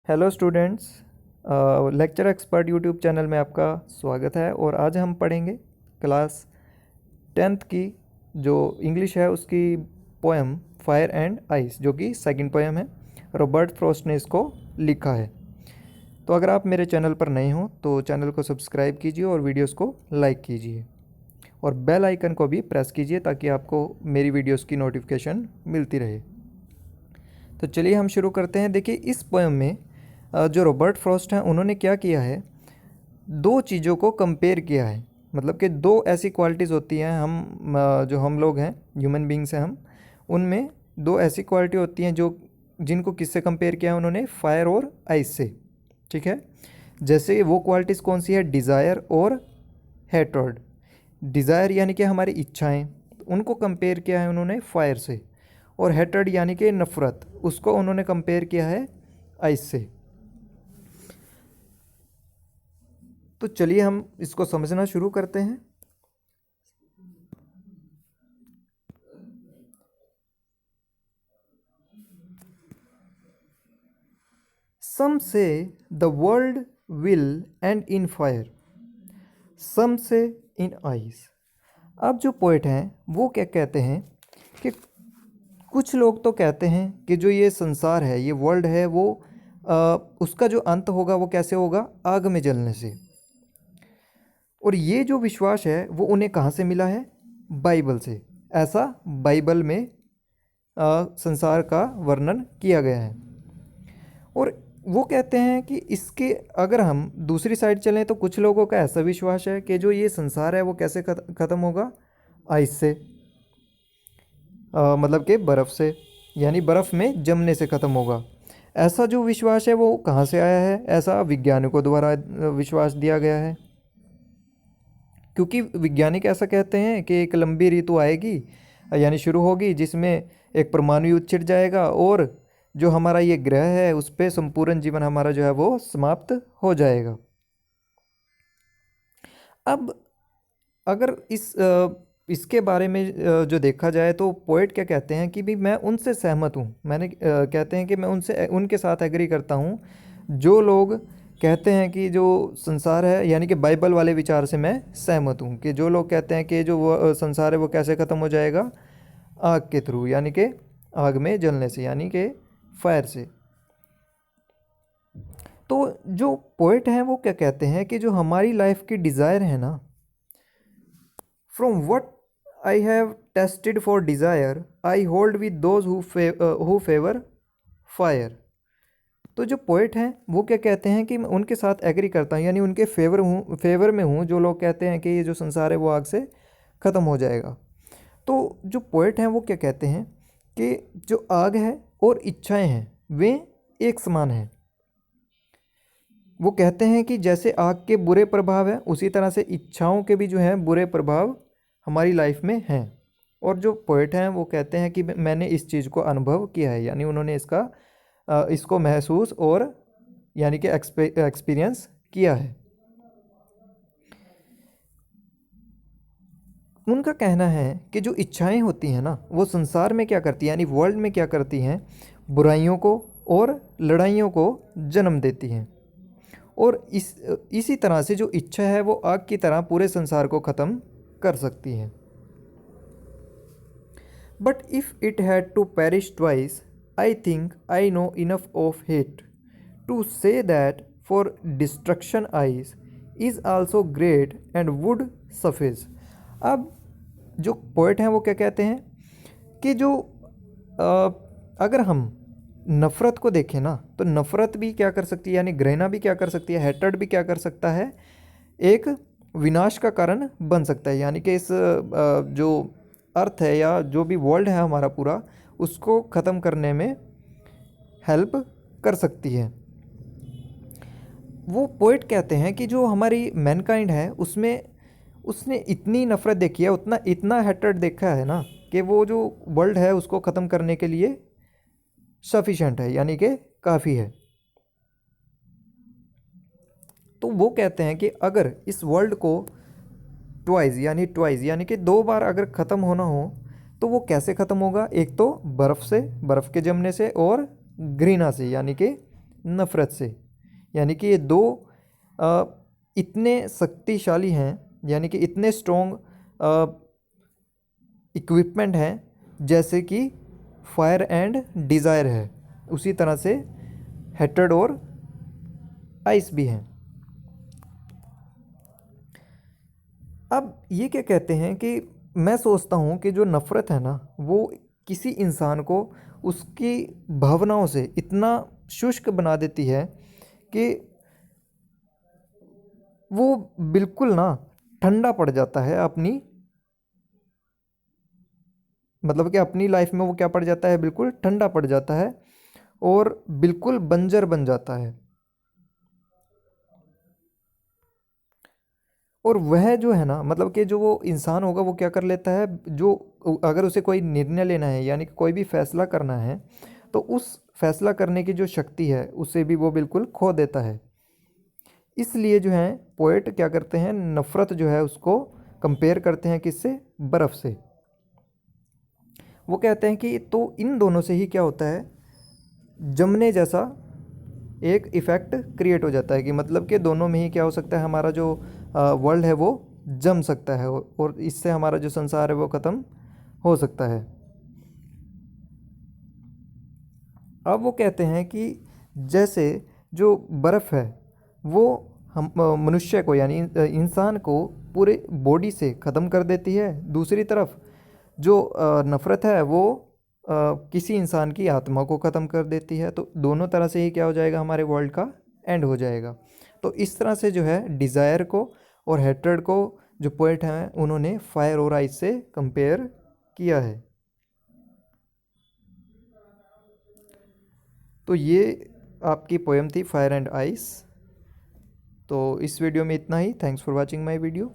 Hello students, lecture expert YouTube channel में आपका स्वागत है। और आज हम पढ़ेंगे क्लास 10th की जो इंग्लिश है उसकी पोएम फायर एंड आइस, जो कि सेकंड पोएम है। रॉबर्ट फ्रॉस्ट ने इसको लिखा है। तो अगर आप मेरे चैनल पर नए हो तो चैनल को सब्सक्राइब कीजिए और वीडियोस को लाइक कीजिए और बेल आइकन को भी प्रेस कीजिए ताकि आपको मेरी वीडियोस की नोटिफिकेशन मिलती रहे। तो चलिए हम शुरू करते हैं। देखिए, इस पोएम में जो रॉबर्ट फ्रॉस्ट हैं उन्होंने क्या किया है, दो चीज़ों को कंपेयर किया है। मतलब कि दो ऐसी क्वालिटीज़ होती हैं, जो हम लोग हैं, ह्यूमन बींग्स हैं हम, उनमें दो ऐसी क्वालिटी होती हैं जो जिनको किससे कंपेयर किया है उन्होंने, फायर और आइस से। ठीक है, जैसे वो क्वालिटीज़ कौन सी है, डिज़ायर और हेट्रड। डिज़ायर यानी कि हमारी इच्छाएं, उनको कंपेयर किया है उन्होंने फायर से। और हेट्रड यानी कि नफ़रत, उसको उन्होंने कंपेयर किया है आइस से। तो चलिए हम इसको समझना शुरू करते हैं। Some say the world will end in fire, some say in ice. अब जो पोइट हैं वो क्या कहते हैं कि कुछ लोग तो कहते हैं कि जो ये संसार है, ये वर्ल्ड है, वो उसका जो अंत होगा वो कैसे होगा, आग में जलने से। और ये जो विश्वास है वो उन्हें कहाँ से मिला है, बाइबल से। ऐसा बाइबल में संसार का वर्णन किया गया है। और वो कहते हैं कि इसके अगर हम दूसरी साइड चलें तो कुछ लोगों का ऐसा विश्वास है कि जो ये संसार है वो कैसे ख़त्म होगा, आइस से, मतलब कि बर्फ़ से, यानी बर्फ़ में जमने से ख़त्म होगा। ऐसा जो विश्वास है वो कहाँ से आया है, ऐसा वैज्ञानिकों द्वारा विश्वास दिया गया है। क्योंकि वैज्ञानिक ऐसा कहते हैं कि एक लंबी ऋतु आएगी, यानी शुरू होगी, जिसमें एक परमाणु युद्ध छिड़ जाएगा और जो हमारा ये ग्रह है उस पर संपूर्ण जीवन हमारा जो है वो समाप्त हो जाएगा। अब अगर इसके बारे में जो देखा जाए तो पोएट क्या कहते हैं कि भी मैं उनसे सहमत हूँ। कहते हैं कि मैं उनके साथ एग्री करता हूँ जो लोग कहते हैं कि जो संसार है, यानी कि बाइबल वाले विचार से मैं सहमत हूँ कि जो लोग कहते हैं कि जो वो संसार है वो कैसे ख़त्म हो जाएगा, आग के थ्रू, यानी कि आग में जलने से, यानी कि फायर से। तो जो पोएट हैं वो क्या कहते हैं कि जो हमारी लाइफ की डिज़ायर है ना, from what I have tested for desire I hold with those who favour fire. तो जो पोएट हैं वो क्या कहते हैं कि मैं उनके साथ एग्री करता हूँ, यानी उनके फेवर में हूँ जो लोग कहते हैं कि ये जो संसार है वो आग से ख़त्म हो जाएगा। तो जो पोएट हैं वो क्या कहते हैं कि जो आग है और इच्छाएं हैं वे एक समान हैं। वो कहते हैं कि जैसे आग के बुरे प्रभाव हैं उसी तरह से इच्छाओं के भी जो हैं बुरे प्रभाव हमारी लाइफ में हैं। और जो पोएट हैं वो कहते हैं कि मैंने इस चीज़ को अनुभव किया है, यानी उन्होंने इसको महसूस और यानी कि एक्सपीरियंस किया है। उनका कहना है कि जो इच्छाएं होती हैं ना वो संसार में क्या करती हैं, यानी वर्ल्ड में क्या करती हैं, बुराइयों को और लड़ाइयों को जन्म देती हैं। और इसी तरह से जो इच्छा है वो आग की तरह पूरे संसार को ख़त्म कर सकती है। But if it had to perish twice I think I know enough of hate to say that for destruction ice is also great and would suffice. अब जो पोएट हैं वो क्या कहते हैं कि जो अगर हम नफ़रत को देखें ना तो नफ़रत भी क्या कर सकती है, यानी घृणा भी क्या कर सकती है, हेट्रेड भी क्या कर सकता है, एक विनाश का कारण बन सकता है। यानी कि इस जो अर्थ है या जो भी वर्ल्ड है हमारा पूरा, उसको ख़त्म करने में हेल्प कर सकती है। वो पोएट कहते हैं कि जो हमारी मैनकाइंड है उसमें उसने इतनी नफ़रत देखी है, इतना हेट्रेड देखा है ना कि वो जो वर्ल्ड है उसको ख़त्म करने के लिए सफिशेंट है, यानी कि काफ़ी है। तो वो कहते हैं कि अगर इस वर्ल्ड को ट्वाइस यानी कि दो बार अगर ख़त्म होना हो तो वो कैसे ख़त्म होगा, एक तो बर्फ़ से, बर्फ़ के जमने से, और घृणा से, यानी कि नफ़रत से। यानी कि ये दो इतने शक्तिशाली हैं, यानी कि इतने स्ट्रॉन्ग इक्विपमेंट हैं जैसे कि फायर एंड डिज़ायर है, उसी तरह से हेट्रेड और आइस भी हैं। अब ये क्या कहते हैं कि मैं सोचता हूँ कि जो नफ़रत है ना, वो किसी इंसान को उसकी भावनाओं से इतना शुष्क बना देती है कि वो बिल्कुल ना ठंडा पड़ जाता है अपनी, मतलब कि अपनी लाइफ में वो क्या पड़ जाता है, बिल्कुल ठंडा पड़ जाता है और बिल्कुल बंजर बन जाता है। और वह जो है ना, मतलब कि जो वो इंसान होगा वो क्या कर लेता है, जो अगर उसे कोई निर्णय लेना है यानी कि कोई भी फैसला करना है, तो उस फैसला करने की जो शक्ति है उसे भी वो बिल्कुल खो देता है। इसलिए जो है पोएट क्या करते हैं, नफ़रत जो है उसको कंपेयर करते हैं किससे, बर्फ़ से। वो कहते हैं कि तो इन दोनों से ही क्या होता है, जमने जैसा एक इफ़ेक्ट क्रिएट हो जाता है, कि मतलब कि दोनों में ही क्या हो सकता है, हमारा जो वर्ल्ड है वो जम सकता है और इससे हमारा जो संसार है वो ख़त्म हो सकता है। अब वो कहते हैं कि जैसे जो बर्फ़ है वो हम मनुष्य को यानी इंसान को पूरे बॉडी से ख़त्म कर देती है, दूसरी तरफ जो नफ़रत है वो किसी इंसान की आत्मा को ख़त्म कर देती है। तो दोनों तरह से ही क्या हो जाएगा, हमारे वर्ल्ड का एंड हो जाएगा। तो इस तरह से जो है डिज़ायर को और हेट्रेड को जो पोएट हैं उन्होंने फायर और आइस से कंपेयर किया है। तो ये आपकी पोएम थी फायर एंड आइस। तो इस वीडियो में इतना ही। Thanks for watching my video.